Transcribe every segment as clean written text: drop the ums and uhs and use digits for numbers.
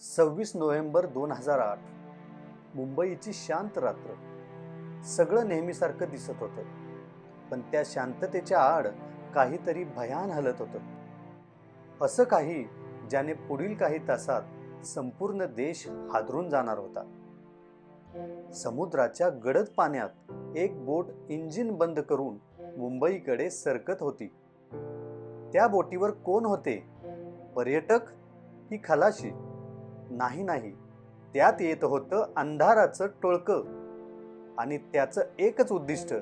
26 November 2008 मुंबईची शांत रात्र. सगळं नेहमीसारखं दिसत होतं, पण त्या शांततेच्या आड काहीतरी भयान हलत होतं. असं काही ज्याने पुढील काही तासात संपूर्ण देश हादरून जाणार होता. समुद्राच्या गडद पाण्यात एक बोट इंजिन बंद करून मुंबईकडे सरकत होती. त्या बोटीवर कोण होते? पर्यटक की खलाशी? नाही, त्यात येत होतं अंधाराचं टोळकं, आणि त्याचं एकच उद्दिष्ट,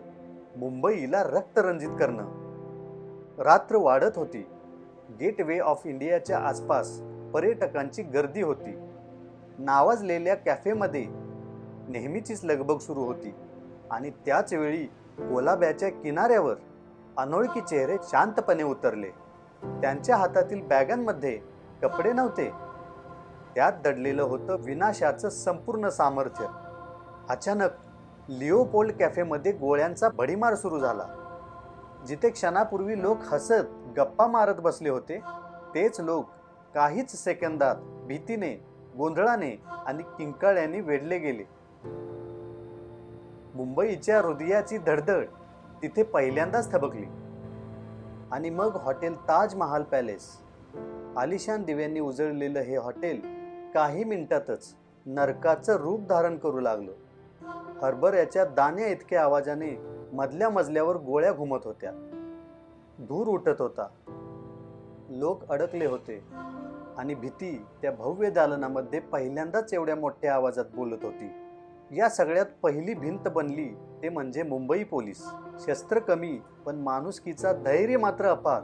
मुंबईला रक्तरंजित करणं. रात्र वाढत होती. गेटवे ऑफ इंडियाच्या आसपास पर्यटकांची गर्दी होती. नावाजलेल्या कॅफेमध्ये नेहमीचीच लगबग सुरू होती, आणि त्याच वेळी कोलाब्याच्या किनाऱ्यावर अनोळखी चेहरे शांतपणे उतरले. त्यांच्या हातातील बॅगांमध्ये कपडे नव्हते, त्यात दडलेलं होतं विनाशाचं संपूर्ण सामर्थ्य. अचानक लिओपोल्ड कॅफेमध्ये गोळ्यांचा भडीमार सुरू झाला. जिथे क्षणापूर्वी लोक हसत गप्पा मारत बसले होते, तेच लोक काहीच सेकंदात भीतीने, गोंधळाने आणि किंकाळ्याने वेढले गेले. मुंबईच्या हृदयाची धडधड तिथे पहिल्यांदाच थबकली. आणि मग हॉटेल ताज महाल पॅलेस. आलिशान दिव्यांनी उजळलेलं हे हॉटेल काही मिनिटातच नरकाचं रूप धारण करू लागलं. हरभऱ्याच्या दाण्या इतक्या आवाजाने मधल्या मजल्यावर गोळ्या घुमत होत्या. धूर उठत होता. लोक अडकले होते, आणि भीती त्या भव्य दालनामध्ये पहिल्यांदाच एवढ्या मोठ्या आवाजात बोलत होती. या सगळ्यात पहिली भिंत बनली ते म्हणजे मुंबई पोलीस. शस्त्र कमी, पण माणुसकीचा धैर्य मात्र अपार.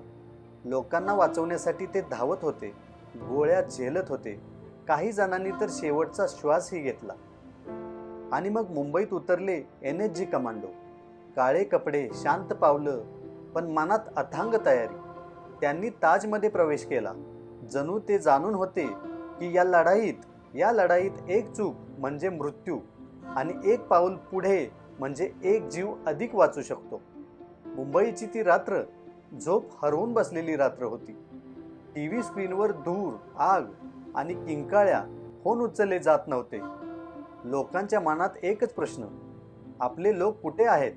लोकांना वाचवण्यासाठी ते धावत होते, गोळ्या झेलत होते. काही जणांनी तर शेवटचा श्वासही घेतला. आणि मग मुंबईत उतरले NSG कमांडो. काळे कपडे, शांत पावलं, पण मनात अथांग तयारी. त्यांनी ताजमध्ये प्रवेश केला. जणू ते जाणून होते की या लढाईत एक चूक म्हणजे मृत्यू, आणि एक पाऊल पुढे म्हणजे एक जीव अधिक वाचू शकतो. मुंबईची ती रात्र झोप हरवून बसलेली रात्र होती. TV स्क्रीनवर धूर, आग आणि किंकाळ्या फोन उचलले जात नव्हते. लोकांच्या मनात एकच प्रश्न, आपले लोक कुठे आहेत?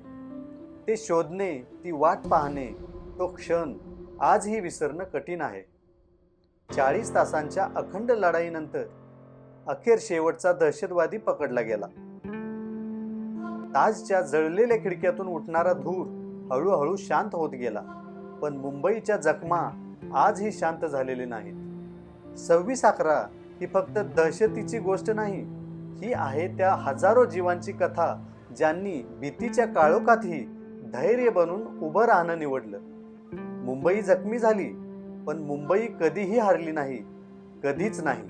ते शोधणे, ती वाट पाहणे, तो क्षण आजही विसरणं कठीण आहे. 40 तासांच्या अखंड लढाईनंतर अखेर शेवटचा दहशतवादी पकडला गेला. ताजच्या जळलेल्या खिडक्यातून उठणारा धूर हळूहळू शांत होत गेला, पण मुंबईच्या जखमा आजही शांत झालेले नाहीत. 26/11 ही फक्त दहशतीची गोष्ट नाही, ही आहे त्या हजारो जीवांची कथा ज्यांनी भीतीच्या काळोखातही धैर्य बनून उभं राहणं निवडलं. मुंबई जखमी झाली, पण मुंबई कधीही हारली नाही, कधीच नाही.